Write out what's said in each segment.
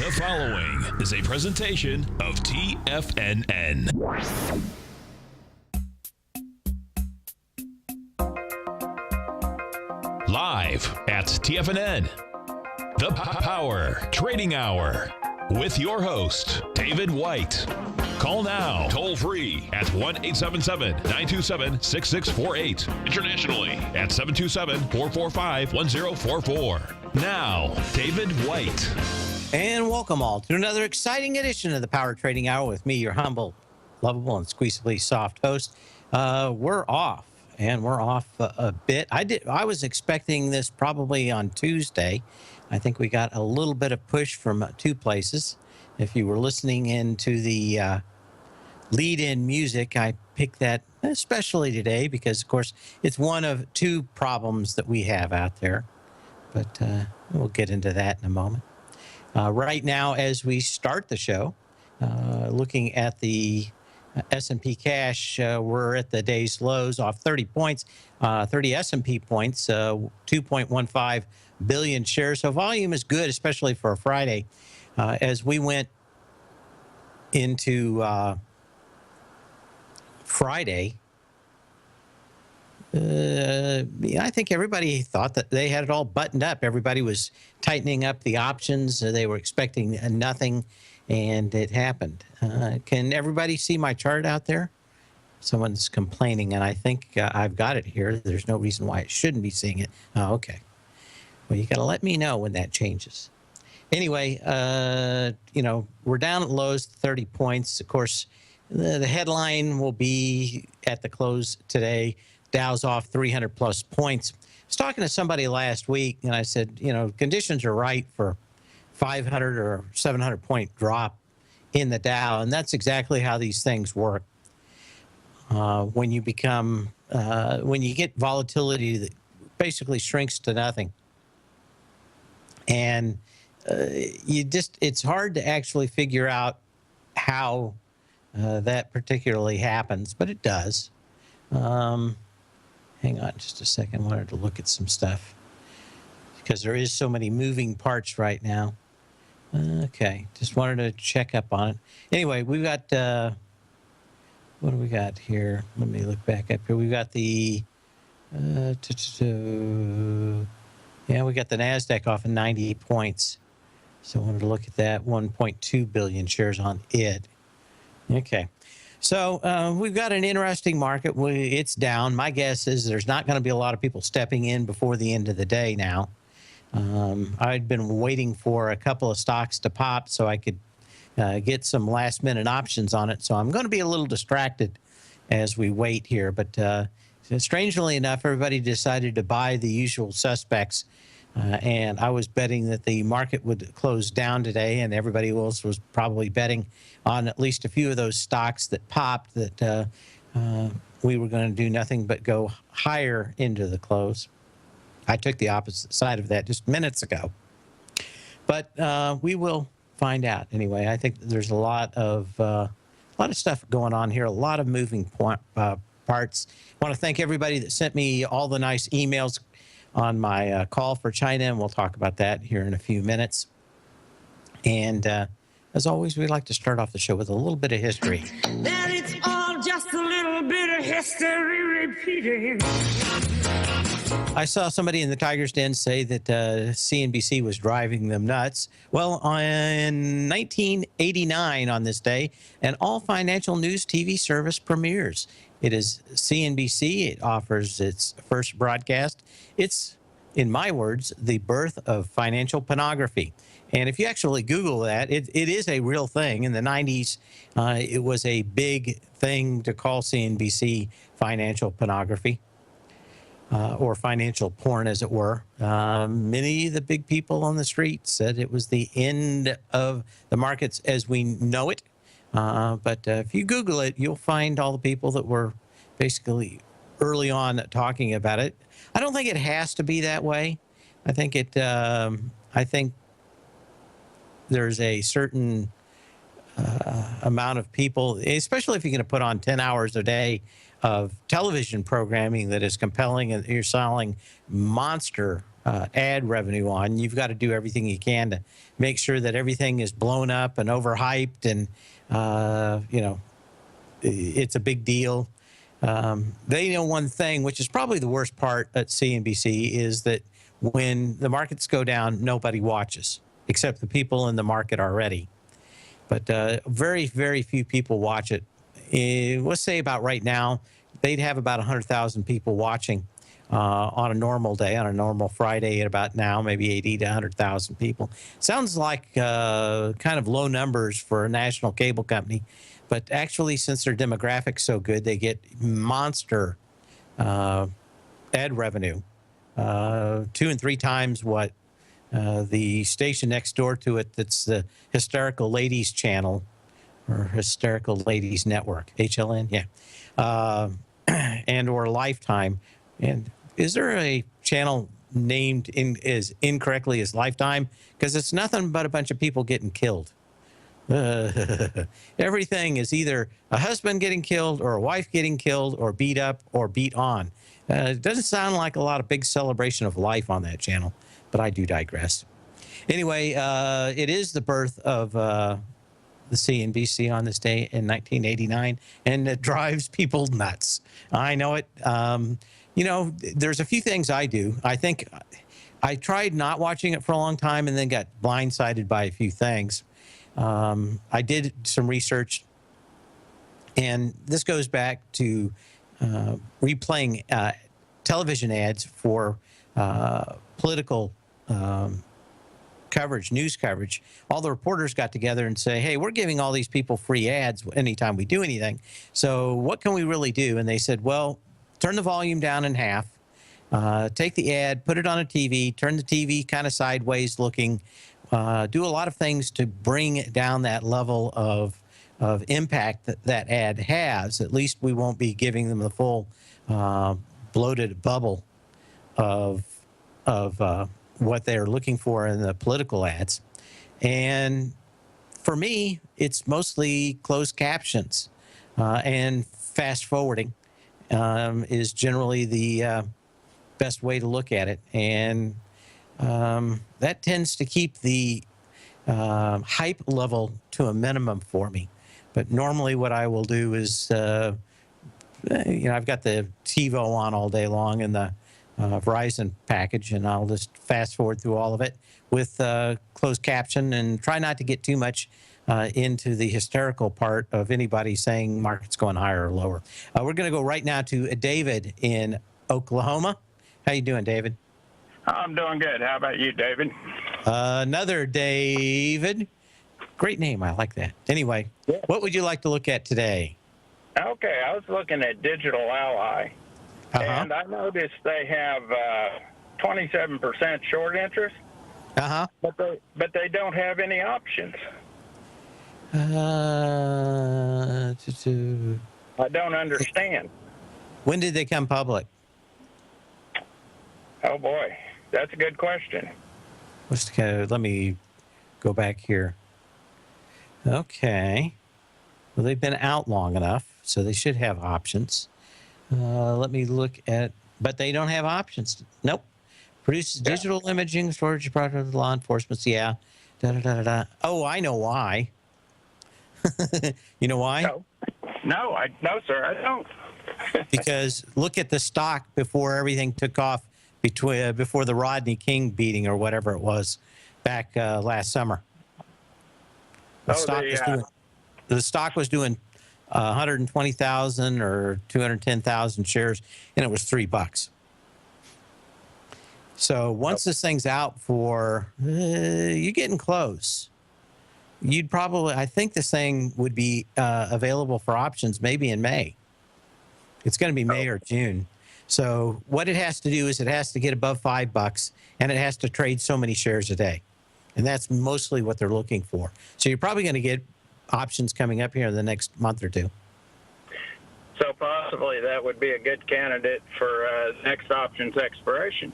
The following is a presentation of TFNN. Live at TFNN, the Power Trading Hour, with your host, David White. Call now, toll free at 1-877-927-6648. Internationally at 727-445-1044. Now, David White. And welcome all to another exciting edition of the Power Trading Hour with me, your humble, lovable, and squeezably soft host. We're off, and we're off a bit. I was expecting this probably on Tuesday. I think we got a little bit of push from two places. If you were listening into the lead-in music, I picked that especially today because, of course, it's one of two problems that we have out there. But we'll get into that in a moment. Right now, as we start the show, looking at the S&P cash, we're at the day's lows off 30 points, 30 S&P points, 2.15 billion shares. So volume is good, especially for a Friday. As we went into Friday, I think everybody thought that they had it all buttoned up. Everybody was tightening up the options. They were expecting nothing, and it happened. Can everybody see my chart out there? Someone's complaining, and I think I've got it here. There's no reason why it shouldn't be seeing it. Oh, okay. Well, you got to let me know when that changes. Anyway, we're down at lows, 30 points. Of course, the headline will be at the close today. Dow's off 300 plus points. I was talking to somebody last week, and I said, conditions are right for 500 or 700 point drop in the Dow, and that's exactly how these things work. When you get volatility that basically shrinks to nothing, and it's hard to actually figure out how that particularly happens, but it does. Hang on just a second. I wanted to look at some stuff because there is so many moving parts right now. Okay, just wanted to check up on it. Anyway, we've got, what do we got here? Let me look back up here. We've got the, we got the NASDAQ off of 98 points. So I wanted to look at that, 1.2 billion shares on it. Okay. So we've got an interesting market. It's down. My guess is there's not going to be a lot of people stepping in before the end of the day now. I'd been waiting for a couple of stocks to pop so I could get some last-minute options on it. So I'm going to be a little distracted as we wait here. But strangely enough, everybody decided to buy the usual suspects. And I was betting that the market would close down today, and everybody else was probably betting on at least a few of those stocks that popped that we were going to do nothing but go higher into the close. I took the opposite side of that just minutes ago. But we will find out. Anyway, I think there's a lot of stuff going on here, a lot of moving parts. I want to thank everybody that sent me all the nice emails on my call for China, and we'll talk about that here in a few minutes. And as always, we like to start off the show with a little bit of history. That it's all just a little bit of history repeating. I saw somebody in the Tiger's Den say that CNBC was driving them nuts. Well, in 1989 on this day, an all-financial news TV service premieres. It is CNBC. It offers its first broadcast. It's, in my words, the birth of financial pornography. And if you actually Google that, it is a real thing. In the 90s, it was a big thing to call CNBC financial pornography, or financial porn, as it were. Many of the big people on the street said it was the end of the markets as we know it. But if you Google it, you'll find all the people that were basically early on talking about it. I don't think it has to be that way. I think there's a certain amount of people, especially if you're going to put on 10 hours a day of television programming that is compelling and you're selling monster ad revenue on, you've got to do everything you can to make sure that everything is blown up and overhyped and, it's a big deal. They know one thing, which is probably the worst part at CNBC, is that when the markets go down, nobody watches except the people in the market already. But very, very few people watch it. Let's say about right now, they'd have about 100,000 people watching on a normal day, on a normal Friday at about now, maybe 80 to 100,000 people. Sounds like kind of low numbers for a national cable company. But actually, since their demographics so good, they get monster ad revenue, 2 and 3 times what the station next door to it, that's the Hysterical Ladies Channel or Hysterical Ladies Network, HLN, yeah, and or Lifetime. And is there a channel named as incorrectly as Lifetime? Because it's nothing but a bunch of people getting killed. Everything is either a husband getting killed or a wife getting killed or beat up or beat on. It doesn't sound like a lot of big celebration of life on that channel, but I do digress. Anyway, it is the birth of the CNBC on this day in 1989, and it drives people nuts. I know it. There's a few things I do. I think I tried not watching it for a long time and then got blindsided by a few things. I did some research, and this goes back to replaying television ads for political coverage, news coverage. All the reporters got together and say, hey, we're giving all these people free ads anytime we do anything. So what can we really do? And they said, well, turn the volume down in half, take the ad, put it on a TV, turn the TV kind of sideways looking, do a lot of things to bring down that level of impact that ad has. At least we won't be giving them the full bloated bubble of what they're looking for in the political ads. And for me, it's mostly closed captions and fast forwarding is generally the best way to look at it. And that tends to keep the hype level to a minimum for me. But normally what I will do is, I've got the TiVo on all day long in the Verizon package, and I'll just fast forward through all of it with closed caption and try not to get too much into the hysterical part of anybody saying market's going higher or lower. We're going to go right now to David in Oklahoma. How you doing, David? I'm doing good. How about you, David? Another David. Great name. I like that. Anyway, yeah. What would you like to look at today? Okay, I was looking at Digital Ally, and I noticed they have 27% short interest, but they don't have any options. I don't understand. When did they come public? Oh, boy. That's a good question. Let me go back here. Okay. Well, they've been out long enough, so they should have options. Let me look at, but they don't have options. Nope. Produces digital imaging, storage product, law enforcement. Yeah. Oh, I know why. You know why? No, sir, I don't. Because look at the stock before everything took off, before the Rodney King beating or whatever it was back last summer. The stock was doing 120,000 or 210,000 shares, and it was $3. So once this thing's out for, you're getting close. I think this thing would be available for options maybe in May. It's going to be May or June. So what it has to do is it has to get above $5, and it has to trade so many shares a day. And that's mostly what they're looking for. So you're probably going to get options coming up here in the next month or two. So possibly that would be a good candidate for next options expiration.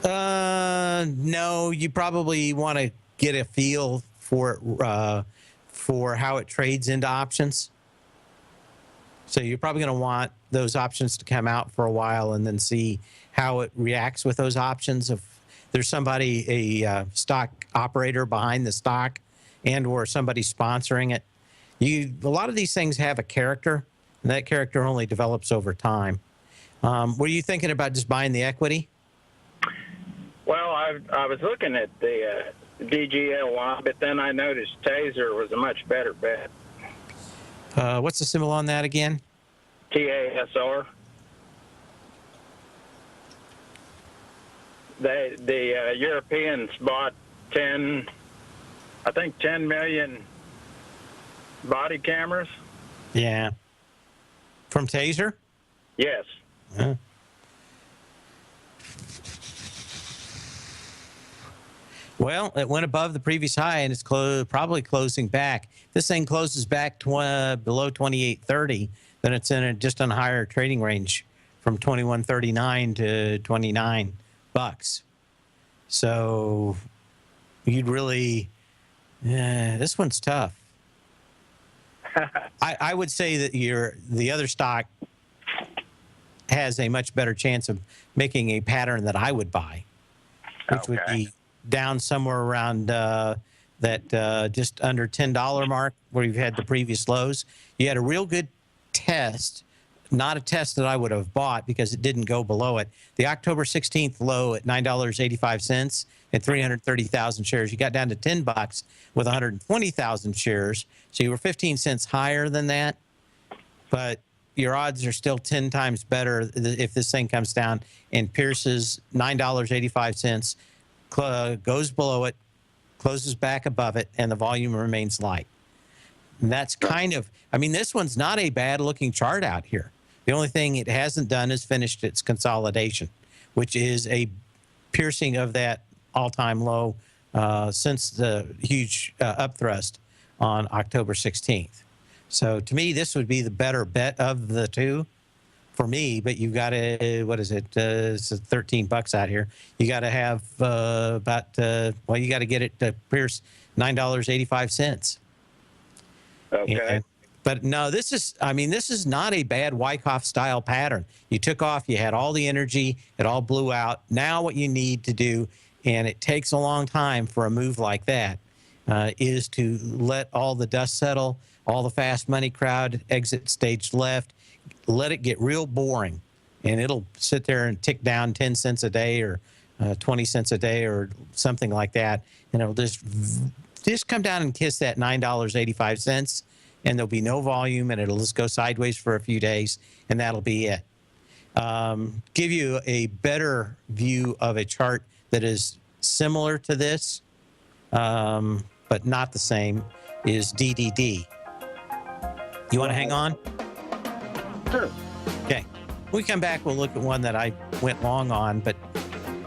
No, you probably want to get a feel for how it trades into options. So you're probably going to want those options to come out for a while and then see how it reacts with those options. If there's somebody, a stock operator behind the stock and or somebody sponsoring it, a lot of these things have a character, and that character only develops over time. Were you thinking about just buying the equity? Well, I was looking at the DGLY, but then I noticed Taser was a much better bet. What's the symbol on that again? TASR. The Europeans bought 10 million body cameras. Yeah. From Taser? Yes. Huh. Well, it went above the previous high, and it's probably closing back. If this thing closes back below 28.30, then it's just on a higher trading range from 21.39 to $29. So you'd really, this one's tough. I would say that the other stock has a much better chance of making a pattern that I would buy, which would be down somewhere around that just under $10 mark where you've had the previous lows. You had a real good test, not a test that I would have bought because it didn't go below it. The October 16th low at $9.85 at 330,000 shares. You got down to $10 with 120,000 shares. So you were 15 cents higher than that, but your odds are still 10 times better if this thing comes down and pierces $9.85, goes below it, closes back above it, and the volume remains light. And that's kind of, I mean, this one's not a bad looking chart out here. The only thing it hasn't done is finished its consolidation, which is a piercing of that all-time low since the huge upthrust on October 16th. So to me, this would be the better bet of the two for me, but you've got to, what is it? It's $13 out here. You got to have well, you got to get it to pierce $9.85. Okay. But no, this is not a bad Wyckoff style pattern. You took off, you had all the energy, it all blew out. Now what you need to do, and it takes a long time for a move like that, is to let all the dust settle, all the fast money crowd exit stage left, let it get real boring, and it'll sit there and tick down 10 cents a day or 20 cents a day or something like that, and it'll just come down and kiss that $9.85, and there'll be no volume, and it'll just go sideways for a few days, and that'll be it. Give you a better view of a chart that is similar to this, but not the same, is DDD. You want to hang on? Sure. Okay. When we come back, we'll look at one that I went long on, but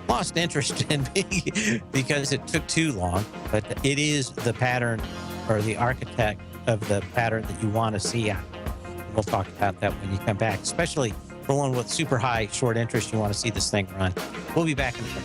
lost interest in because it took too long. But it is the pattern or the architect of the pattern that you want to see out. We'll talk about that when you come back, especially for one with super high short interest. You want to see this thing run. We'll be back in a minute.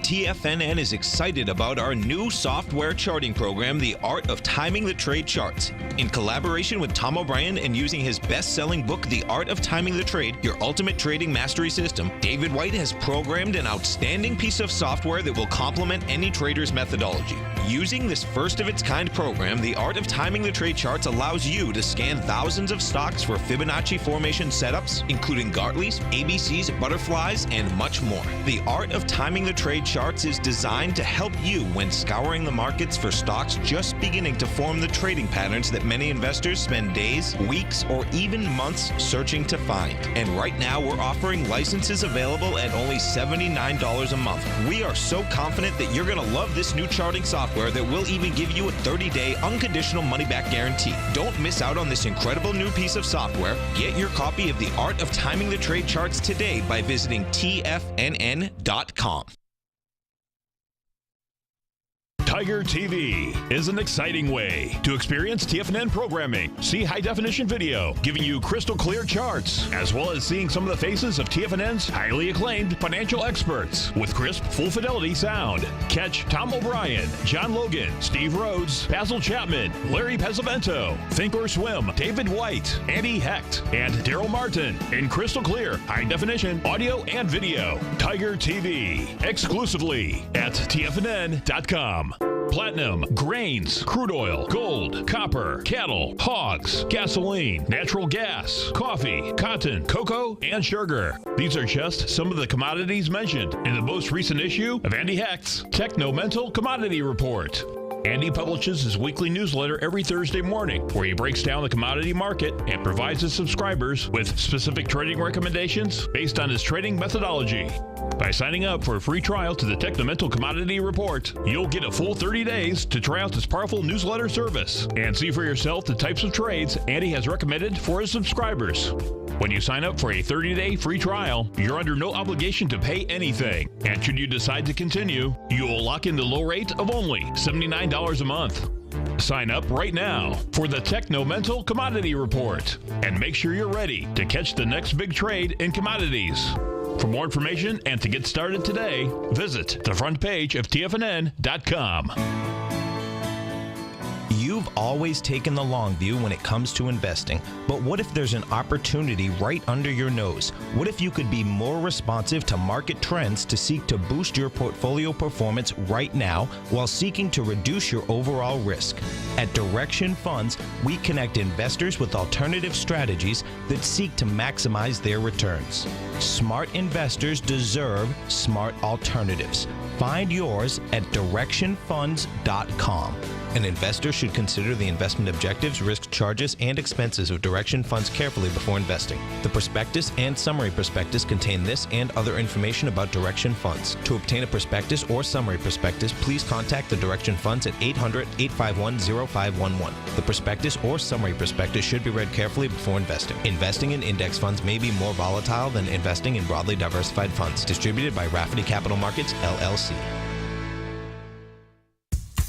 TFNN is excited about our new software charting program, The Art of Timing the Trade Charts. In collaboration with Tom O'Brien and using his best-selling book, The Art of Timing the Trade, Your Ultimate Trading Mastery System, David White has programmed an outstanding piece of software that will complement any trader's methodology. Using this first-of-its-kind program, The Art of Timing the Trade Charts allows you to scan thousands of stocks for Fibonacci formation setups, including Gartley's, ABC's, butterflies, and much more. The Art of Timing the Trade Charts is designed to help you when scouring the markets for stocks just beginning to form the trading patterns that many investors spend days, weeks, or even months searching to find. And right now, we're offering licenses available at only $79 a month. We are so confident that you're going to love this new charting software that will even give you a 30-day unconditional money-back guarantee. Don't miss out on this incredible new piece of software. Get your copy of The Art of Timing the Trade Charts today by visiting TFNN.com. Tiger TV is an exciting way to experience TFNN programming. See high-definition video giving you crystal clear charts, as well as seeing some of the faces of TFNN's highly acclaimed financial experts with crisp, full-fidelity sound. Catch Tom O'Brien, John Logan, Steve Rhodes, Basil Chapman, Larry Pesavento, Think or Swim, David White, Andy Hecht, and Daryl Martin in crystal clear, high-definition audio and video. Tiger TV, exclusively at TFNN.com. Platinum, grains, crude oil, gold, copper, cattle, hogs, gasoline, natural gas, coffee, cotton, cocoa, and sugar. These are just some of the commodities mentioned in the most recent issue of Andy Hecht's Techno-Mental Commodity Report. Andy publishes his weekly newsletter every Thursday morning, where he breaks down the commodity market and provides his subscribers with specific trading recommendations based on his trading methodology. By signing up for a free trial to the Techno-Mental Commodity Report, you'll get a full 30 days to try out this powerful newsletter service and see for yourself the types of trades Andy has recommended for his subscribers. When you sign up for a 30-day free trial, you're under no obligation to pay anything. And should you decide to continue, you will lock in the low rate of only $79 a month. Sign up right now for the Techno-Mental Commodity Report and make sure you're ready to catch the next big trade in commodities. For more information and to get started today, visit the front page of TFNN.com. You've always taken the long view when it comes to investing, but what if there's an opportunity right under your nose? What if you could be more responsive to market trends to seek to boost your portfolio performance right now while seeking to reduce your overall risk? At Direction Funds, we connect investors with alternative strategies that seek to maximize their returns. Smart investors deserve smart alternatives. Find yours at directionfunds.com. An investor should consider the investment objectives, risk charges, and expenses of Direction Funds carefully before investing. The prospectus and summary prospectus contain this and other information about Direction Funds. To obtain a prospectus or summary prospectus, please contact the Direction Funds at 800-851-0511. The prospectus or summary prospectus should be read carefully before investing. Investing in index funds may be more volatile than investing in broadly diversified funds. Distributed by Rafferty Capital Markets, LLC.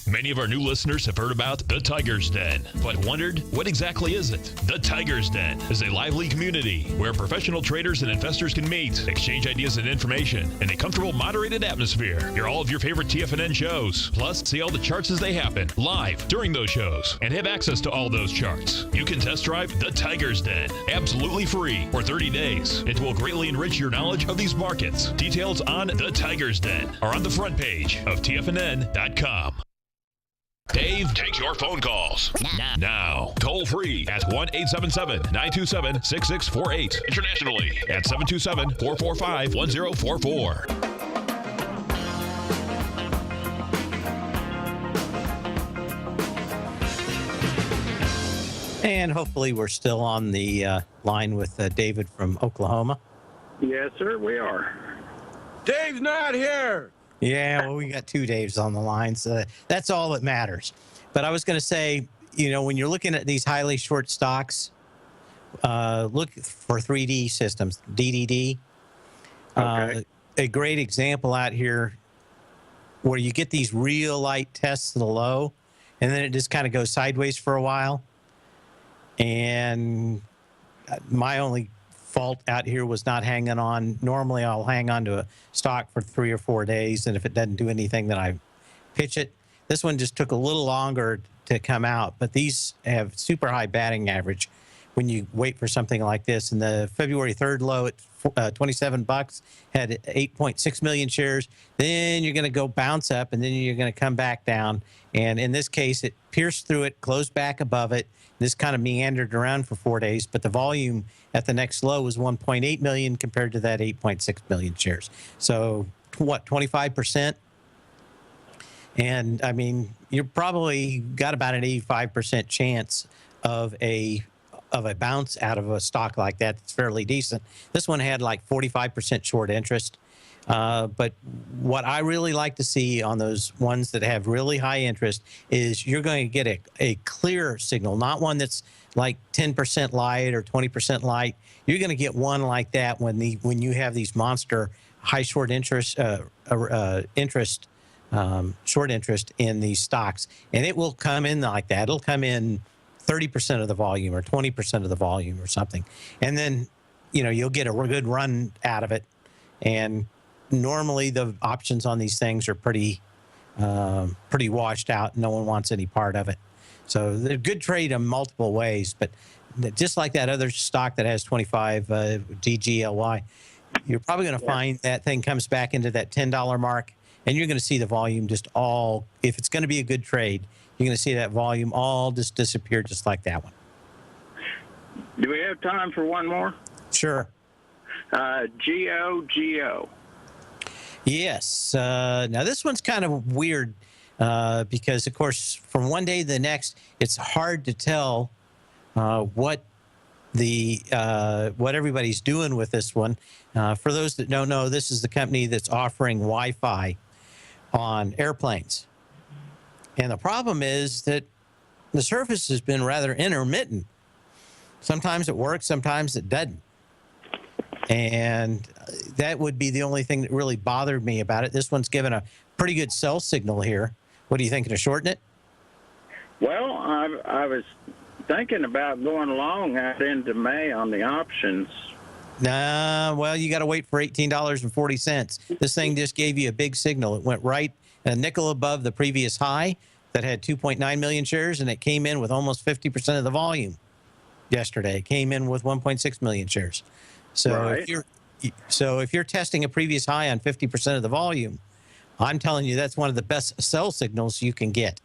Many of our new listeners have heard about the Tiger's Den, but wondered, what exactly is it? The Tiger's Den is a lively community where professional traders and investors can meet, exchange ideas and information in a comfortable, moderated atmosphere. Hear all of your favorite TFNN shows, plus see all the charts as they happen live during those shows, and have access to all those charts. You can test drive the Tiger's Den absolutely free for 30 days. It will greatly enrich your knowledge of these markets. Details on the Tiger's Den are on the front page of TFNN.com. Dave takes your phone calls now. Toll free at 1-877-927-6648. Internationally at 727-445-1044. And hopefully we're still on the line with David from Oklahoma. Yes, sir, we are. Dave's not here. Yeah, well, we got two Daves on the line, so that's all that matters. But I was going to say, you know, when you're looking at these highly short stocks, look for 3D systems, DDD. Okay. A great example out here where you get these real light tests to the low, and then it just kind of goes sideways for a while. And my only fault out here was not hanging on. Normally I'll hang on to a stock for 3 or 4 days, and if it doesn't do anything, then I pitch it. This one just took a little longer to come out, but these have super high batting average when you wait for something like this. And the February 3rd low at $27 had 8.6 million shares. Then you're going to go bounce up, and then you're going to come back down. And in this case, it pierced through it, closed back above it. This kind of meandered around for 4 days, but the volume at the next low was 1.8 million compared to that 8.6 million shares. So what, 25%? And I mean, you're probably got about an 85% chance of a bounce out of a stock like that. It's fairly decent. This one had like 45% short interest. But what I really like to see on those ones that have really high interest is you're going to get a clear signal, not one that's like 10% light or 20% light. You're going to get one like that when you have these monster high short interest short interest in these stocks, and it will come in like that. It'll come in 30% of the volume or 20% of the volume or something, and then you'll get a good run out of it. And normally the options on these things are pretty washed out. No one wants any part of it. So they're good trade in multiple ways, but just like that other stock that has 25 DGLY, you're probably going to find that thing comes back into that $10 mark, and you're going to see the volume just all, if it's going to be a good trade, you're going to see that volume all just disappear just like that one. Do we have time for one more? Sure. GO. Yes. Now, this one's kind of weird because, of course, from one day to the next, it's hard to tell what everybody's doing with this one. For those that don't know, this is the company that's offering Wi-Fi on airplanes. And the problem is that the service has been rather intermittent. Sometimes it works, sometimes it doesn't. And that would be the only thing that really bothered me about it. This one's given a pretty good sell signal here. What are you thinking of shorting it? Well, I was thinking about going long out into May on the options. Nah, well, you got to wait for $18.40. This thing just gave you a big signal. It went right a nickel above the previous high that had 2.9 million shares, and it came in with almost 50% of the volume yesterday. It came in with 1.6 million shares. So right. if you're testing a previous high on 50% of the volume, I'm telling you that's one of the best sell signals you can get.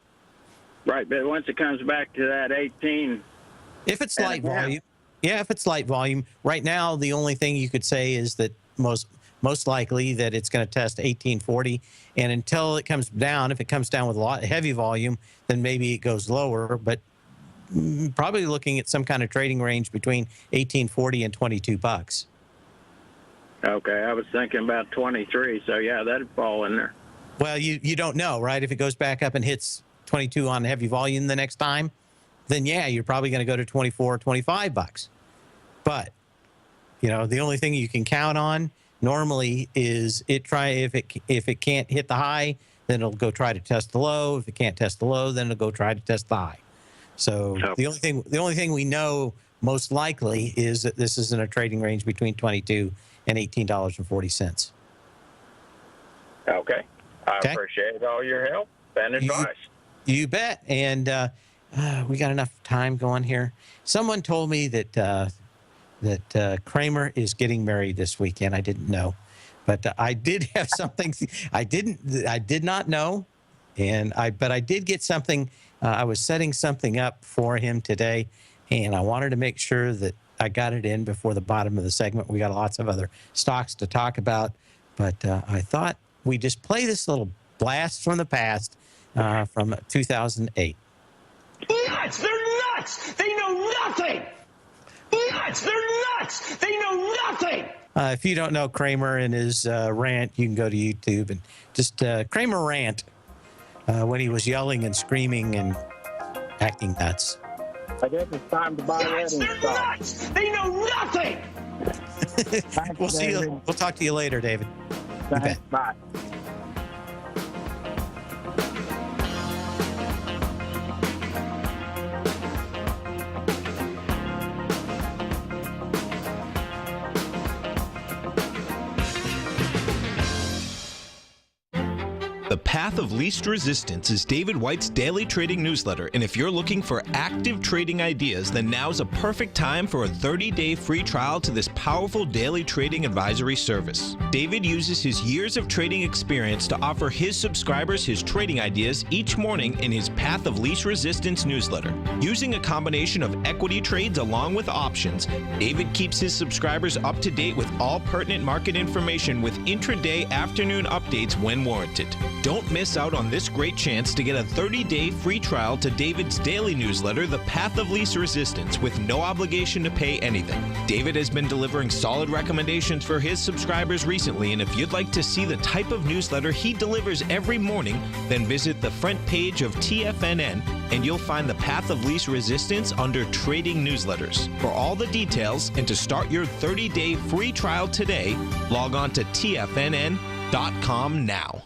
Right, but once it comes back to that 18, if it's light volume, if it's light volume, right now the only thing you could say is that most likely that it's going to test 1840, and until it comes down, if it comes down with a lot heavy volume, then maybe it goes lower, but probably looking at some kind of trading range between 1840 and $22. Okay, I was thinking about 23, so yeah, that'd fall in there. Well, you don't know, right? If it goes back up and hits 22 on heavy volume the next time, then yeah, you're probably going to go to 24 or $25. But the only thing you can count on normally is if it can't hit the high, then it'll go try to test the low. If it can't test the low, then it'll go try to test the high. So the only thing we know most likely is that this is in a trading range between $22 and $18.40. Okay. I appreciate all your help and advice. You bet. And we got enough time going here. Someone told me that Kramer is getting married this weekend. I didn't know, but I did have something. I did not know, but I did get something. I was setting something up for him today, and I wanted to make sure that I got it in before the bottom of the segment. We got lots of other stocks to talk about, but I thought we'd just play this little blast from the past from 2008. Nuts! They're nuts! They know nothing! Nuts! They're nuts! They know nothing! If you don't know Kramer and his rant, you can go to YouTube and just Kramer rant when he was yelling and screaming and acting nuts. I guess it's time to buy nuts! They're nuts! They know nothing! We'll see you. We'll talk to you later, David. Thanks. Bye. The Path of Least Resistance is David White's daily trading newsletter, and if you're looking for active trading ideas, then now's a perfect time for a 30-day free trial to this powerful daily trading advisory service. David uses his years of trading experience to offer his subscribers his trading ideas each morning in his Path of Least Resistance newsletter. Using a combination of equity trades along with options, David keeps his subscribers up to date with all pertinent market information with intraday afternoon updates when warranted. Don't miss out on this great chance to get a 30-day free trial to David's daily newsletter, The Path of Least Resistance, with no obligation to pay anything. David has been delivering solid recommendations for his subscribers recently, and if you'd like to see the type of newsletter he delivers every morning, then visit the front page of TFNN, and you'll find The Path of Least Resistance under Trading Newsletters. For all the details and to start your 30-day free trial today, log on to TFNN.com now.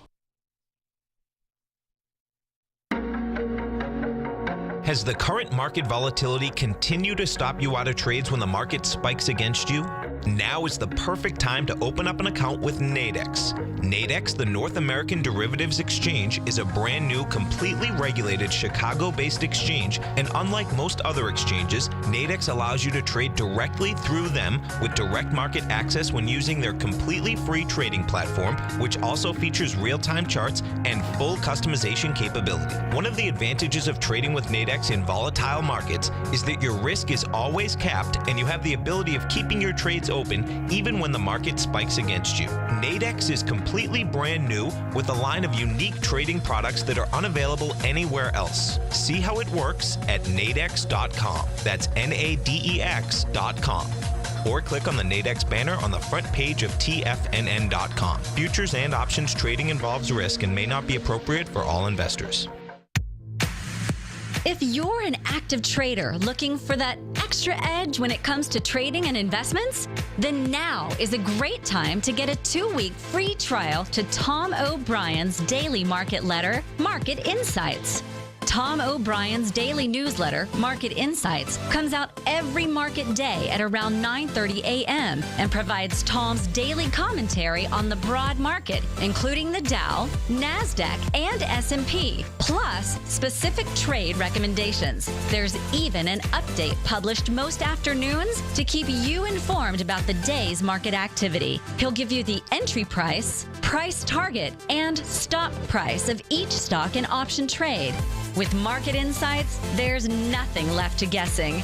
Has the current market volatility continued to stop you out of trades when the market spikes against you? Now is the perfect time to open up an account with Nadex. Nadex, the North American Derivatives Exchange, is a brand new, completely regulated Chicago-based exchange, and unlike most other exchanges, Nadex allows you to trade directly through them with direct market access when using their completely free trading platform, which also features real-time charts and full customization capability. One of the advantages of trading with Nadex in volatile markets is that your risk is always capped and you have the ability of keeping your trades open even when the market spikes against you. Nadex is completely brand new with a line of unique trading products that are unavailable anywhere else. See how it works at nadex.com. That's NADEX.com. Or click on the Nadex banner on the front page of TFNN.com. Futures and options trading involves risk and may not be appropriate for all investors. If you're an active trader looking for that extra edge when it comes to trading and investments, then now is a great time to get a 2-week free trial to Tom O'Brien's daily market letter, Market Insights. Tom O'Brien's daily newsletter, Market Insights, comes out every market day at around 9:30 a.m. and provides Tom's daily commentary on the broad market, including the Dow, NASDAQ, and S&P, plus specific trade recommendations. There's even an update published most afternoons to keep you informed about the day's market activity. He'll give you the entry price, price target, and stop price of each stock and option trade. With Market Insights, there's nothing left to guessing.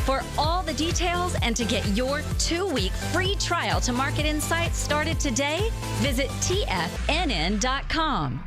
For all the details and to get your 2-week free trial to Market Insights started today, visit TFNN.com.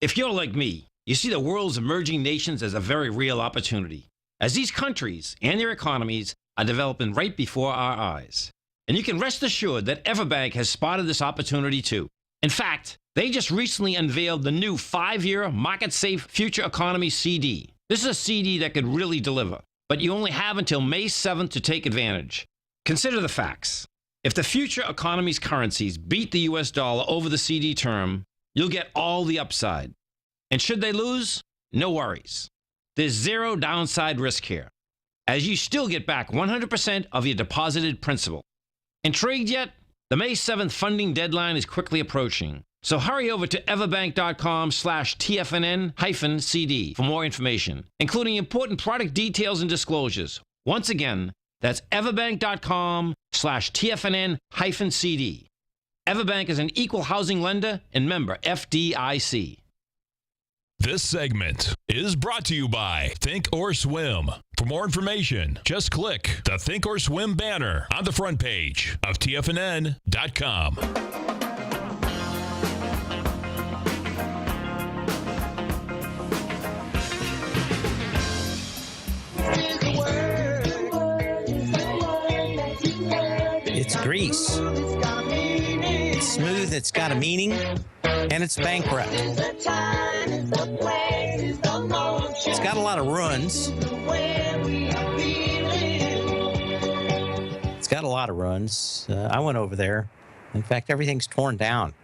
If you're like me, you see the world's emerging nations as a very real opportunity, as these countries and their economies are developing right before our eyes. And you can rest assured that Everbank has spotted this opportunity too. In fact, they just recently unveiled the new 5-year market-safe future economy CD. This is a CD that could really deliver, but you only have until May 7th to take advantage. Consider the facts. If the future economy's currencies beat the US dollar over the CD term, you'll get all the upside. And should they lose, no worries. There's zero downside risk here, as you still get back 100% of your deposited principal. Intrigued yet? The May 7th funding deadline is quickly approaching. So hurry over to everbank.com/TFNN-CD for more information, including important product details and disclosures. Once again, that's everbank.com/TFNN-CD. Everbank is an equal housing lender and member FDIC. This segment is brought to you by Think or Swim. For more information, just click the Think or Swim banner on the front page of TFNN.com. It's Greece. It's smooth, it's got a meaning, and it's bankrupt. It's got a lot of runs. It's got a lot of runs. I went over there. In fact, everything's torn down.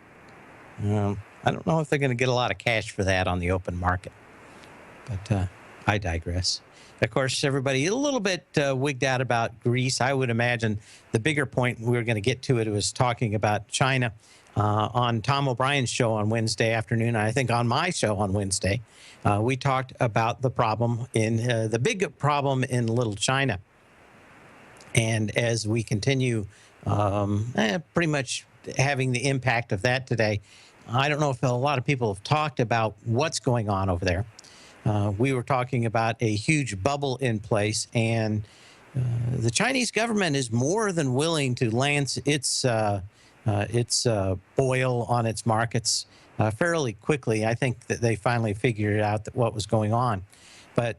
I don't know if they're going to get a lot of cash for that on the open market. But I digress. Of course, everybody a little bit wigged out about Greece. I would imagine the bigger point, we were going to get to it, was talking about China on Tom O'Brien's show on Wednesday afternoon. I think on my show on Wednesday, we talked about the problem the big problem in Little China. And as we continue pretty much having the impact of that today, I don't know if a lot of people have talked about what's going on over there. We were talking about a huge bubble in place, and the Chinese government is more than willing to lance its oil on its markets fairly quickly. I think that they finally figured out what was going on. But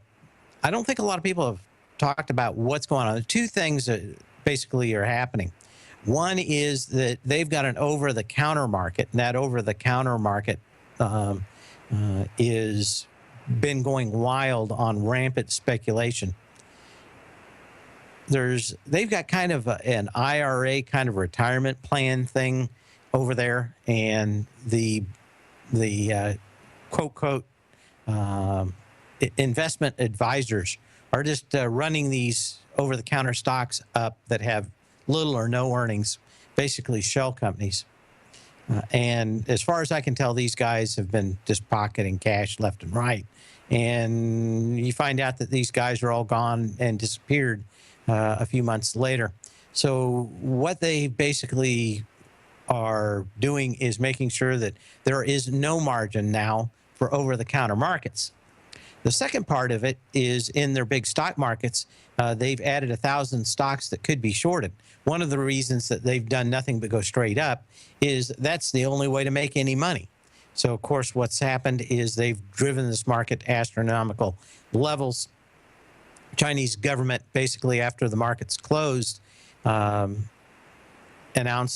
I don't think a lot of people have talked about what's going on. Two things that basically are happening. One is that they've got an over-the-counter market, and that over-the-counter market is been going wild on rampant speculation. They've got kind of an IRA kind of retirement plan thing over there, and the quote investment advisors are just running these over-the-counter stocks up that have little or no earnings, basically shell companies. And as far as I can tell, these guys have been just pocketing cash left and right. And you find out that these guys are all gone and disappeared a few months later. So what they basically are doing is making sure that there is no margin now for over-the-counter markets. The second part of it is in their big stock markets, they've added 1,000 stocks that could be shorted. One of the reasons that they've done nothing but go straight up is that's the only way to make any money. So, of course, what's happened is they've driven this market to astronomical levels. Chinese government, basically after the markets closed, announced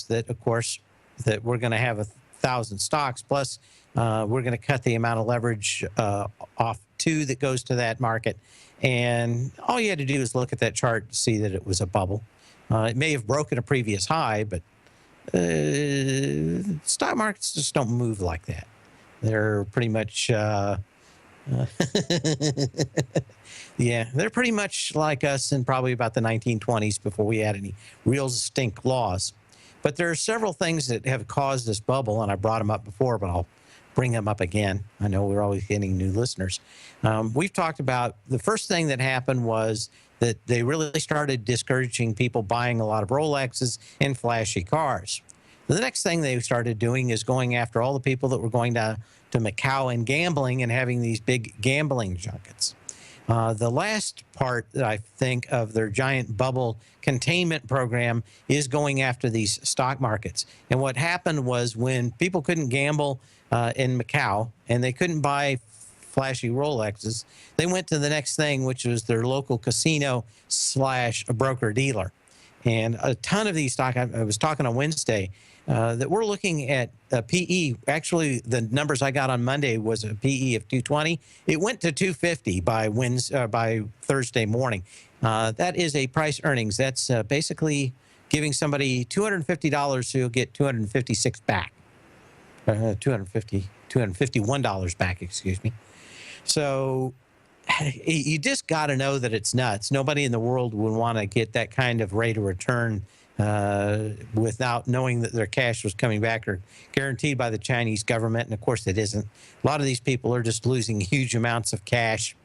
that, of course, that we're going to have 1,000 stocks, plus we're going to cut the amount of leverage off too that goes to that market. And all you had to do is look at that chart to see that it was a bubble. It may have broken a previous high, but stock markets just don't move like that. They're pretty much, yeah, they're pretty much like us in probably about the 1920s before we had any real distinct laws. But there are several things that have caused this bubble, and I brought them up before, but I'll bring them up again. I know we're always getting new listeners. We've talked about the first thing that happened was that they really started discouraging people buying a lot of Rolexes and flashy cars. The next thing they started doing is going after all the people that were going to Macau and gambling and having these big gambling junkets. The last part that I think of their giant bubble containment program is going after these stock markets. And what happened was when people couldn't gamble in Macau and they couldn't buy flashy Rolexes, they went to the next thing, which was their local casino / broker dealer. And a ton of these stock, I was talking on Wednesday, that we're looking at a PE. Actually, the numbers I got on Monday was a PE of 220. It went to 250 by Thursday morning. That is a price earnings. That's basically giving somebody $250 who'll get $256 back. $251 back, excuse me. So you just got to know that it's nuts. Nobody in the world would want to get that kind of rate of return without knowing that their cash was coming back or guaranteed by the Chinese government. And of course it isn't. A lot of these people are just losing huge amounts of cash.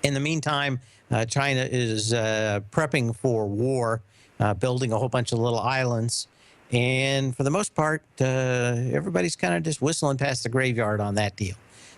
In the meantime, China is prepping for war, building a whole bunch of little islands. And for the most part, everybody's kind of just whistling past the graveyard on that deal.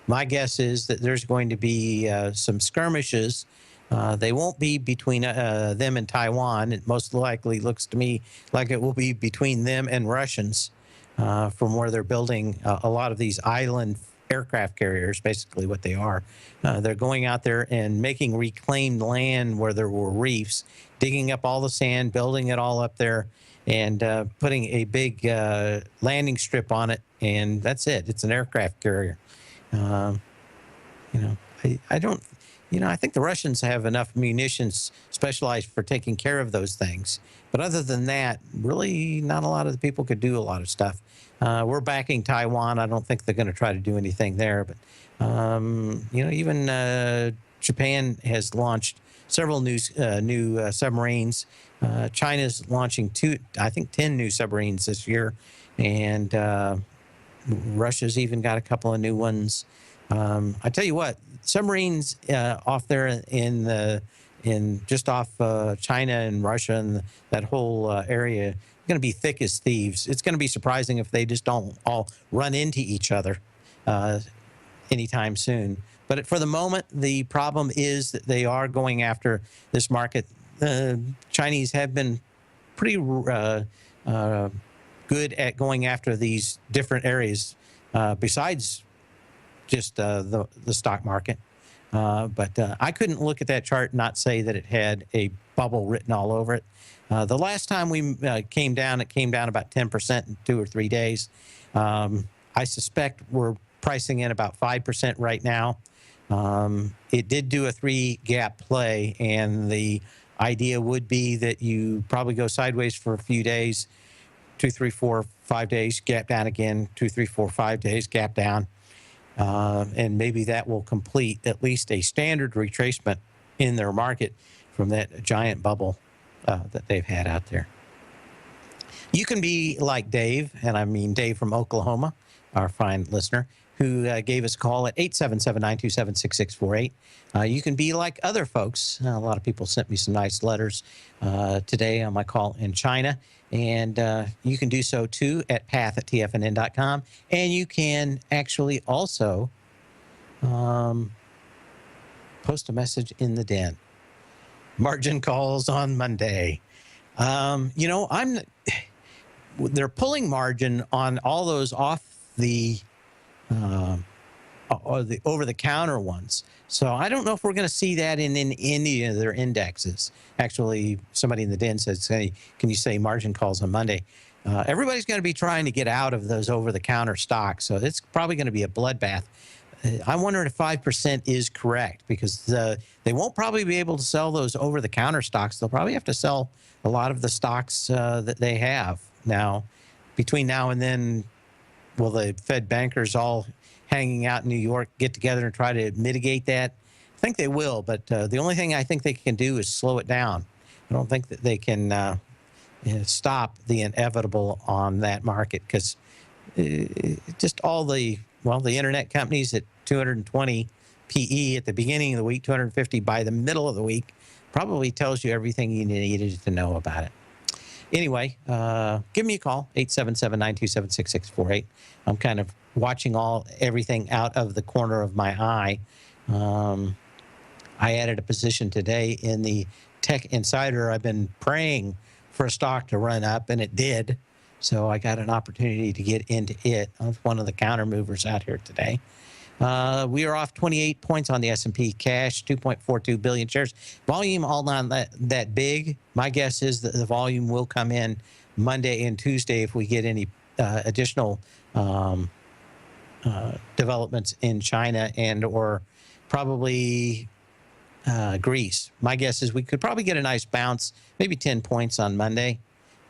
My guess is that there's going to be some skirmishes. They won't be between them and Taiwan. It most likely looks to me like it will be between them and Russians from where they're building a lot of these island aircraft carriers, basically what they are. They're going out there and making reclaimed land where there were reefs, digging up all the sand, building it all up there, and putting a big landing strip on it, and that's it. It's an aircraft carrier. I don't, I think the Russians have enough munitions specialized for taking care of those things. But other than that, really not a lot of the people could do a lot of stuff. We're backing Taiwan. I don't think they're going to try to do anything there. But, even Japan has launched several new submarines. China's launching 10 new submarines this year. And Russia's even got a couple of new ones. I tell you what, submarines off there just off China and Russia and that whole area are going to be thick as thieves. It's going to be surprising if they just don't all run into each other anytime soon. But for the moment, the problem is that they are going after this market. The Chinese have been pretty good at going after these different areas besides just the stock market. But I couldn't look at that chart and not say that it had a bubble written all over it. The last time we came down, it came down about 10% in 2 or 3 days. I suspect we're pricing in about 5% right now. It did do a 3-gap play, and the idea would be that you probably go sideways for a few days, 2, 3, 4, 5 days, gap down again, 2, 3, 4, 5 days, gap down. And maybe that will complete at least a standard retracement in their market from that giant bubble that they've had out there. You can be like Dave, and I mean Dave from Oklahoma, our fine listener, who gave us a call at 877-927-6648. You can be like other folks. A lot of people sent me some nice letters today on my call in China, and you can do so too at path@tfnn.com. And you can actually also post a message in the den. Margin calls on Monday. They're pulling margin on all those off the over-the-counter ones. So I don't know if we're going to see that in any of their indexes. Actually, somebody in the den says, "Hey, can you say margin calls on Monday?" Everybody's going to be trying to get out of those over-the-counter stocks, so it's probably going to be a bloodbath. I wonder if 5% is correct, because they won't probably be able to sell those over-the-counter stocks. They'll probably have to sell a lot of the stocks that they have. Now, between now and then, will the Fed bankers all hanging out in New York get together and try to mitigate that? I think they will, but the only thing I think they can do is slow it down. I don't think that they can stop the inevitable on that market, because just all the internet companies at 220 PE at the beginning of the week, 250 by the middle of the week, probably tells you everything you needed to know about it. Anyway, give me a call, 877-927-6648. I'm kind of watching everything out of the corner of my eye. I added a position today in the Tech Insider. I've been praying for a stock to run up, and it did. So I got an opportunity to get into it. I was one of the counter movers out here today. We are off 28 points on the S&P cash, 2.42 billion shares. Volume all not that big. My guess is that the volume will come in Monday and Tuesday if we get any additional developments in China and or probably Greece. My guess is we could probably get a nice bounce, maybe 10 points on Monday.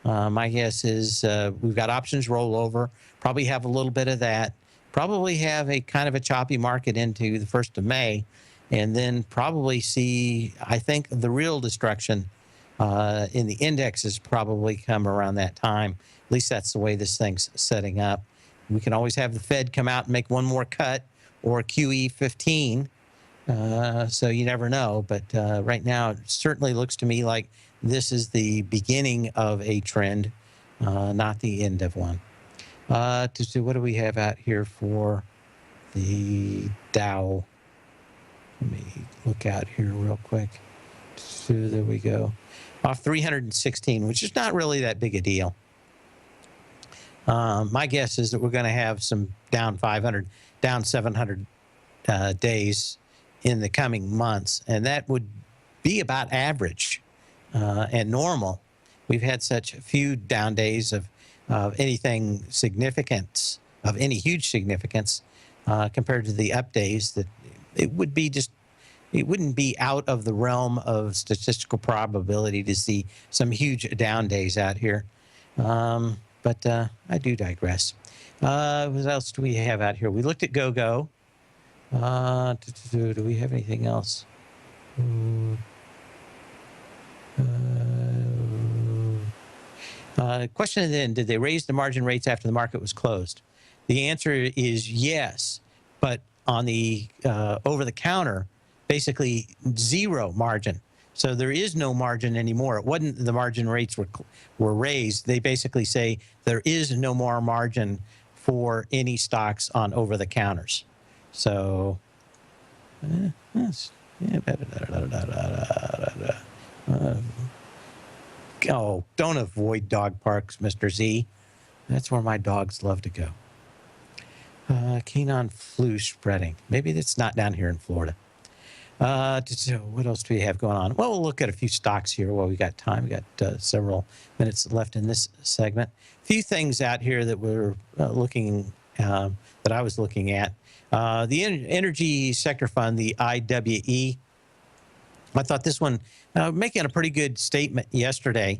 My guess is we've got options rollover, probably have a little bit of that. Probably have a kind of a choppy market into the 1st of May, and then probably see, I think, the real destruction in the indexes probably come around that time. At least that's the way this thing's setting up. We can always have the Fed come out and make one more cut, or QE 15, so you never know. But right now, it certainly looks to me like this is the beginning of a trend, not the end of one. What do we have out here for the Dow? Let me look out here real quick. So there we go. Off 316, which is not really that big a deal. My guess is that we're going to have some down 500, down 700 days in the coming months, and that would be about average and normal. We've had such few down days of anything significant, of any huge significance, compared to the up days, that it wouldn't be out of the realm of statistical probability to see some huge down days out here. But I do digress. What else do we have out here? We looked at GoGo. Do we have anything else? Question then, did they raise the margin rates after the market was closed? The answer is yes, but on the over-the-counter, basically zero margin. So there is no margin anymore. It wasn't the margin rates were raised. They basically say there is no more margin for any stocks on over-the-counters. So, oh, don't avoid dog parks, Mr. Z. That's where my dogs love to go. Canine flu spreading. Maybe it's not down here in Florida. What else do we have going on? Well, we'll look at a few stocks here while we got time. We got several minutes left in this segment. A few things out here that we're looking, that I was looking at. The energy sector fund, the IWE, I thought this one making a pretty good statement yesterday,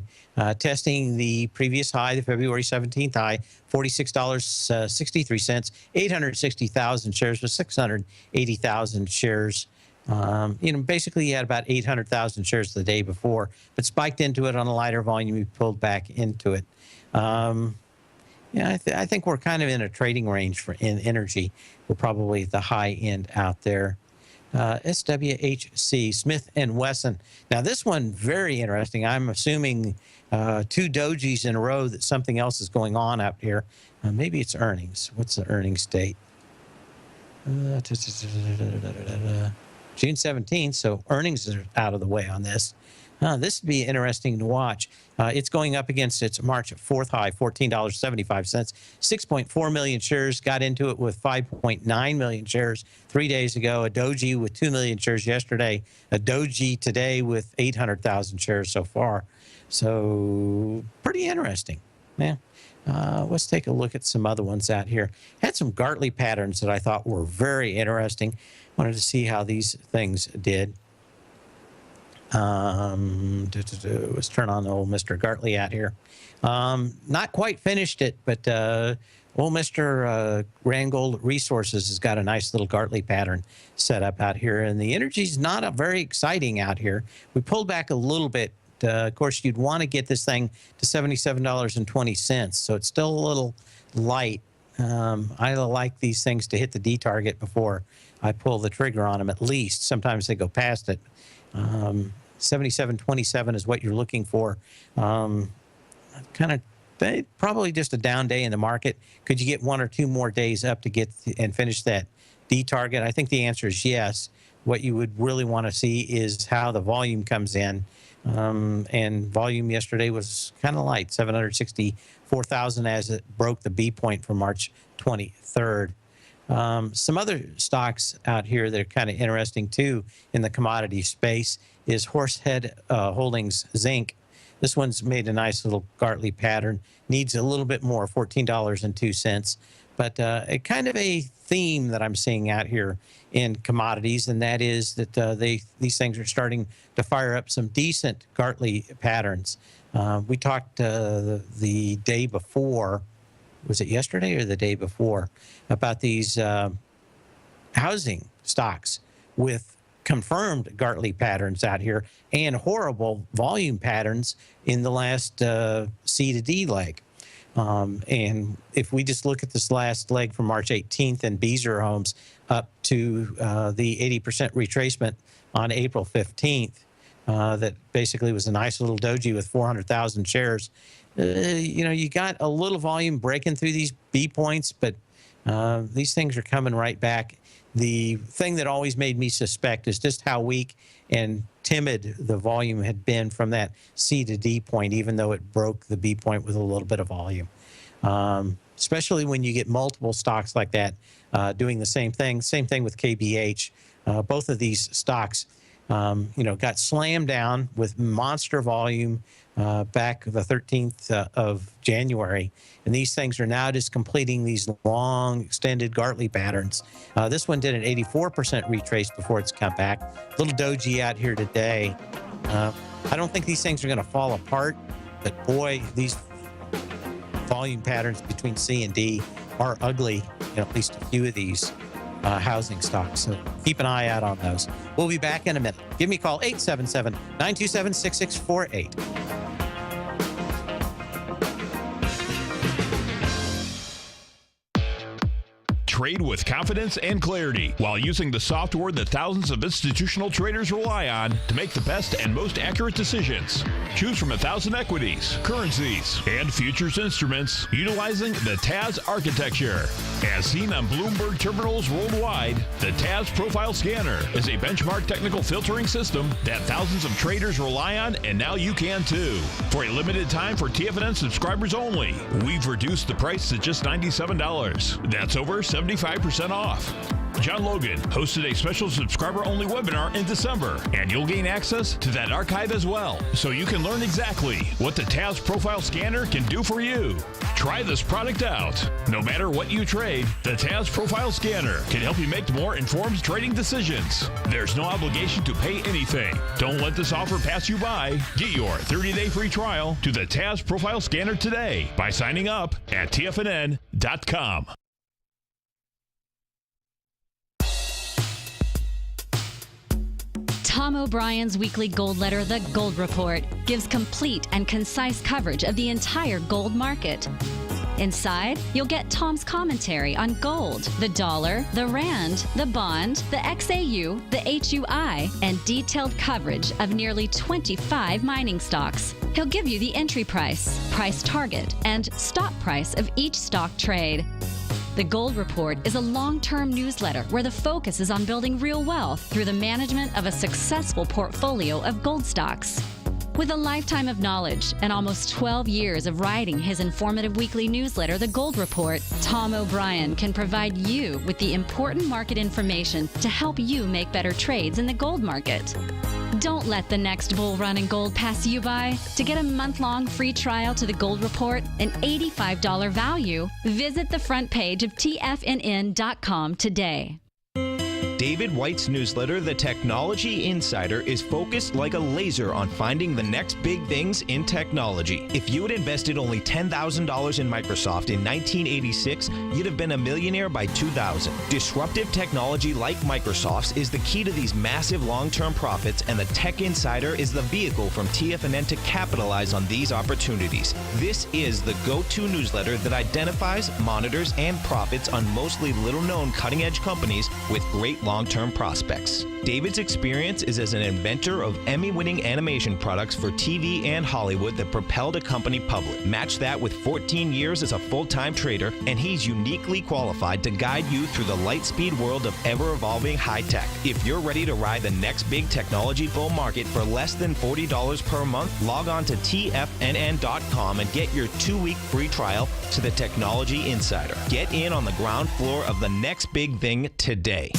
testing the previous high, the February 17th high, $46.63, 860,000 shares with 680,000 shares. Basically you had about 800,000 shares the day before, but spiked into it on a lighter volume. You pulled back into it. I think we're kind of in a trading range in energy. We're probably at the high end out there. SWHC, Smith & Wesson. Now, this one, very interesting. I'm assuming 2 dojis in a row that something else is going on out here. Maybe it's earnings. What's the earnings date? June 17th, so earnings are out of the way on this. This would be interesting to watch. It's going up against its March 4th high, $14.75. 6.4 million shares got into it with 5.9 million shares 3 days ago. A doji with 2 million shares yesterday. A doji today with 800,000 shares so far. So pretty interesting. Yeah. Let's take a look at some other ones out here. Had some Gartley patterns that I thought were very interesting. Wanted to see how these things did. Let's turn on old Mr. Gartley out here. Not quite finished it, but old Mr. Randgold Resources has got a nice little Gartley pattern set up out here, and the energy's not very exciting out here. We pulled back a little bit. Of course, you'd want to get this thing to $77.20, so it's still a little light. I like these things to hit the D target before I pull the trigger on them, at least. Sometimes they go past it. 77.27 is what you're looking for. Probably just a down day in the market. Could you get 1 or 2 more days up to get and finish that D target? I think the answer is yes. What you would really want to see is how the volume comes in. And volume yesterday was kind of light, 764,000 as it broke the B point for March 23rd. Some other stocks out here that are kind of interesting too in the commodity space is Horsehead Holdings Zinc. This one's made a nice little Gartley pattern. Needs a little bit more, $14.02. But a kind of a theme that I'm seeing out here in commodities, and that is that these things are starting to fire up some decent Gartley patterns. We talked the day before, was it yesterday or the day before, about these housing stocks with confirmed Gartley patterns out here and horrible volume patterns in the last C to D leg. And if we just look at this last leg from March 18th and Beazer Homes up to the 80% retracement on April 15th, that basically was a nice little doji with 400,000 shares. You got a little volume breaking through these B points, but these things are coming right back. The thing that always made me suspect is just how weak and timid the volume had been from that C to D point, even though it broke the B point with a little bit of volume. Especially when you get multiple stocks like that doing the same thing. Same thing with KBH. Both of these stocks, got slammed down with monster volume back the 13th of January. And these things are now just completing these long, extended Gartley patterns. This one did an 84% retrace before it's come back. Little doji out here today. I don't think these things are going to fall apart, but boy, these volume patterns between C and D are ugly, at least a few of these housing stocks. So keep an eye out on those. We'll be back in a minute. Give me a call, 877-927-6648. Trade with confidence and clarity while using the software that thousands of institutional traders rely on to make the best and most accurate decisions. Choose from 1,000 equities, currencies, and futures instruments utilizing the TAS architecture. As seen on Bloomberg terminals worldwide, the TAS Profile Scanner is a benchmark technical filtering system that thousands of traders rely on, and now you can too. For a limited time for TFNN subscribers only, we've reduced the price to just $97. That's over 75% off. John Logan hosted a special subscriber-only webinar in December, and you'll gain access to that archive as well, so you can learn exactly what the TAS Profile Scanner can do for you. Try this product out. No matter what you trade, the TAS Profile Scanner can help you make more informed trading decisions. There's no obligation to pay anything. Don't let this offer pass you by. Get your 30-day free trial to the TAS Profile Scanner today by signing up at TFNN.com. Tom O'Brien's weekly gold letter, The Gold Report, gives complete and concise coverage of the entire gold market. Inside, you'll get Tom's commentary on gold, the dollar, the rand, the bond, the XAU, the HUI, and detailed coverage of nearly 25 mining stocks. He'll give you the entry price, price target, and stop price of each stock trade. The Gold Report is a long-term newsletter where the focus is on building real wealth through the management of a successful portfolio of gold stocks. With a lifetime of knowledge and almost 12 years of writing his informative weekly newsletter, The Gold Report, Tom O'Brien can provide you with the important market information to help you make better trades in the gold market. Don't let the next bull run in gold pass you by. To get a month-long free trial to The Gold Report, an $85 value, visit the front page of TFNN.com today. David White's newsletter, The Technology Insider, is focused like a laser on finding the next big things in technology. If you had invested only $10,000 in Microsoft in 1986, you'd have been a millionaire by 2000. Disruptive technology like Microsoft's is the key to these massive long-term profits, and the Tech Insider is the vehicle from TFNN to capitalize on these opportunities. This is the go-to newsletter that identifies, monitors, and profits on mostly little-known cutting-edge companies with great long-term prospects. David's experience is as an inventor of Emmy-winning animation products for TV and Hollywood that propelled a company public. Match that with 14 years as a full-time trader, and he's uniquely qualified to guide you through the light-speed world of ever-evolving high-tech. If you're ready to ride the next big technology bull market for less than $40 per month, log on to TFNN.com and get your 2-week free trial to the Technology Insider. Get in on the ground floor of the next big thing today.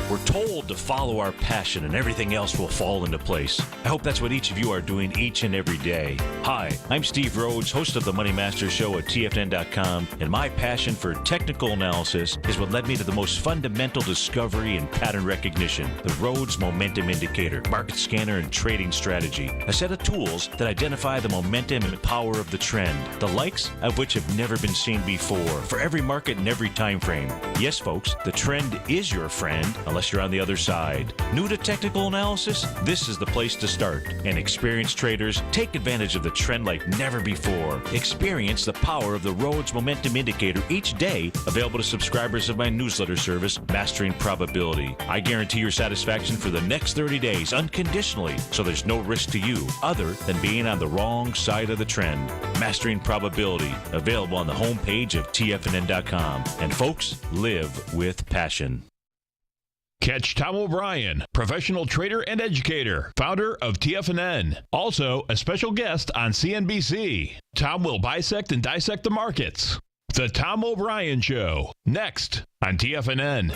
We're told to follow our passion and everything else will fall into place. I hope that's what each of you are doing each and every day. Hi, I'm Steve Rhodes, host of the Money Master Show at TFNN.com, and my passion for technical analysis is what led me to the most fundamental discovery in pattern recognition, the Rhodes Momentum Indicator, market scanner, and trading strategy, a set of tools that identify the momentum and power of the trend, the likes of which have never been seen before, for every market and every time frame. Yes, folks, the trend is your friend, unless you're on the other side. New to technical analysis? This is the place to start. And experienced traders, take advantage of the trend like never before. Experience the power of the Rhodes Momentum Indicator each day, available to subscribers of my newsletter service, Mastering Probability. I guarantee your satisfaction for the next 30 days unconditionally, so there's no risk to you other than being on the wrong side of the trend. Mastering Probability, available on the homepage of TFNN.com. And folks, live with passion. Catch Tom O'Brien, professional trader and educator, founder of TFNN. Also, a special guest on CNBC. Tom will bisect and dissect the markets. The Tom O'Brien Show, next on TFNN.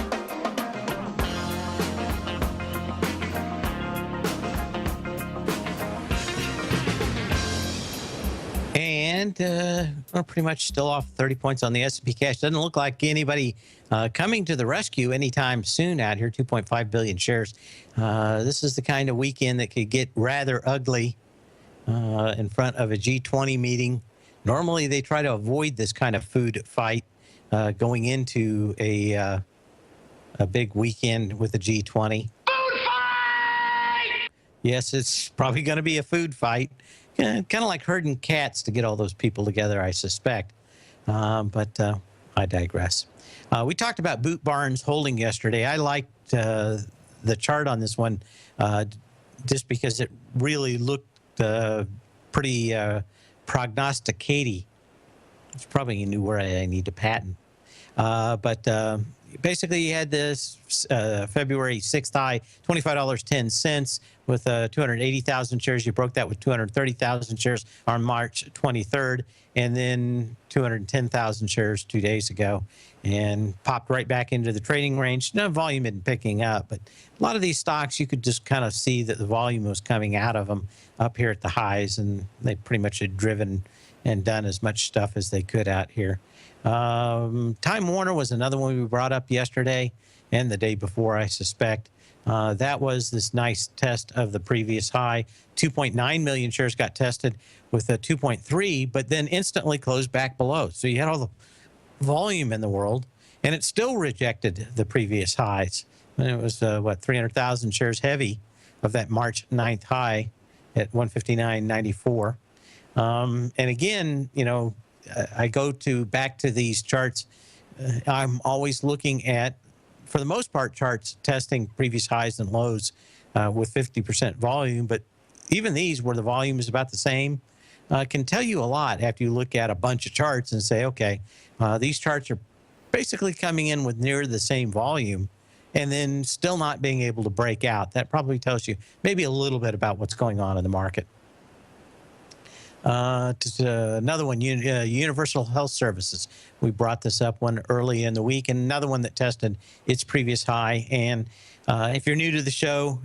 And we're pretty much still off 30 points on the S&P cash. Doesn't look like anybody coming to the rescue anytime soon out here, 2.5 billion shares. This is the kind of weekend that could get rather ugly in front of a G20 meeting. Normally, they try to avoid this kind of food fight going into a big weekend with the G20. Food fight! Yes, it's probably going to be a food fight. Kind of like herding cats to get all those people together, I suspect. But I digress. We talked about Boot Barn's holding yesterday. I liked the chart on this one just because it really looked pretty prognosticating. It's probably a new word I need to patent. But basically, you had this February 6th high, $25.10 with 280,000 shares. You broke that with 230,000 shares on March 23rd, and then 210,000 shares 2 days ago, and popped right back into the trading range. No volume isn't picking up, but a lot of these stocks, you could just kind of see that the volume was coming out of them up here at the highs, and they pretty much had driven and done as much stuff as they could out here. Time Warner was another one we brought up yesterday and the day before, I suspect. That was this nice test of the previous high. 2.9 million shares got tested with a 2.3, but then instantly closed back below. So you had all the volume in the world, and it still rejected the previous highs. And it was, 300,000 shares heavy of that March 9th high at 159.94. And again, I go back to these charts. I'm always looking at, for the most part, charts testing previous highs and lows with 50% volume. But even these, where the volume is about the same, can tell you a lot after you look at a bunch of charts and say, okay, these charts are basically coming in with near the same volume and then still not being able to break out. That probably tells you maybe a little bit about what's going on in the market. Another one, Universal Health Services. We brought this up one early in the week, and another one that tested its previous high. And if you're new to the show,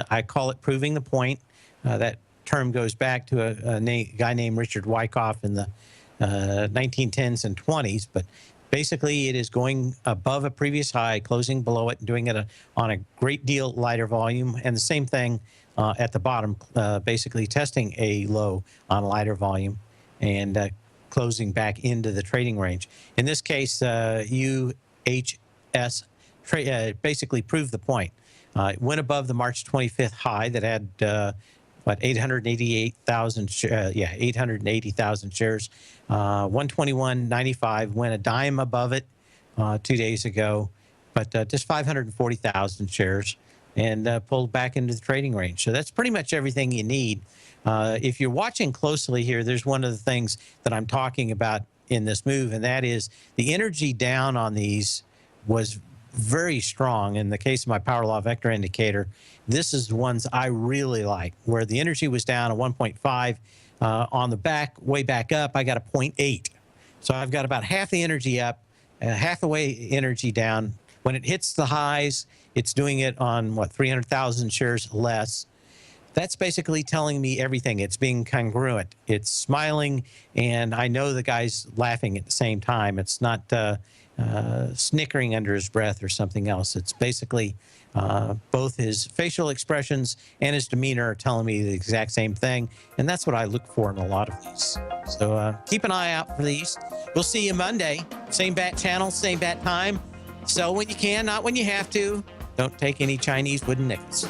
I call it proving the point. That term goes back to a guy named Richard Wyckoff in the 1910s and 20s. But basically, it is going above a previous high, closing below it, and doing it on a great deal lighter volume. And the same thing at the bottom, basically testing a low on lighter volume and closing back into the trading range. In this case, UHS basically proved the point. It went above the March 25th high that had 888,000 shares. 121.95 went a dime above it 2 days ago, but just 540,000 shares, and pulled back into the trading range. So that's pretty much everything you need. If you're watching closely here, there's one of the things that I'm talking about in this move, and that is the energy down on these was very strong. In the case of my power law vector indicator, this is the ones I really like, where the energy was down at 1.5. On the way back up, I got a 0.8. So I've got about half the energy up, half the way energy down. When it hits the highs, it's doing it on, 300,000 shares less. That's basically telling me everything. It's being congruent. It's smiling, and I know the guy's laughing at the same time. It's not snickering under his breath or something else. It's basically both his facial expressions and his demeanor are telling me the exact same thing, and that's what I look for in a lot of these. So keep an eye out for these. We'll see you Monday. Same bat channel, same bat time. Sell when you can, not when you have to. Don't take any Chinese wooden nickels.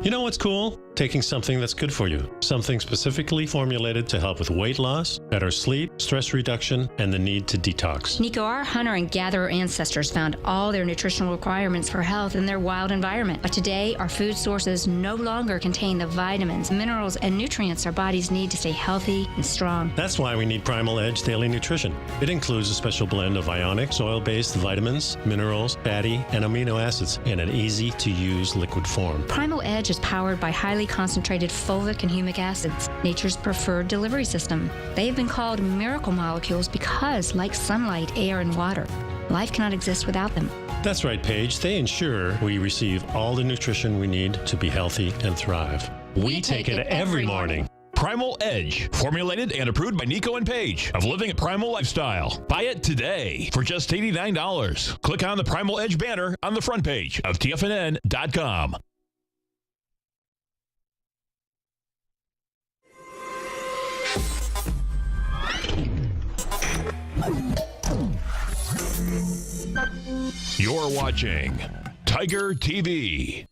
You know what's cool? Taking something that's good for you. Something specifically formulated to help with weight loss, better sleep, stress reduction, and the need to detox. Nico, our hunter and gatherer ancestors found all their nutritional requirements for health in their wild environment. But today, our food sources no longer contain the vitamins, minerals, and nutrients our bodies need to stay healthy and strong. That's why we need Primal Edge Daily Nutrition. It includes a special blend of ionic, oil-based vitamins, minerals, fatty, and amino acids in an easy-to-use liquid form. Primal Edge is powered by highly concentrated fulvic and humic acids, nature's preferred delivery system. They have been called miracle molecules because, like sunlight, air, and water, life cannot exist without them. That's right, Paige. They ensure we receive all the nutrition we need to be healthy and thrive. We take it every morning. Primal Edge, formulated and approved by Nico and Paige of Living a Primal Lifestyle. Buy it today for just $89. Click on the Primal Edge banner on the front page of TFNN.com. You're watching Tiger TV.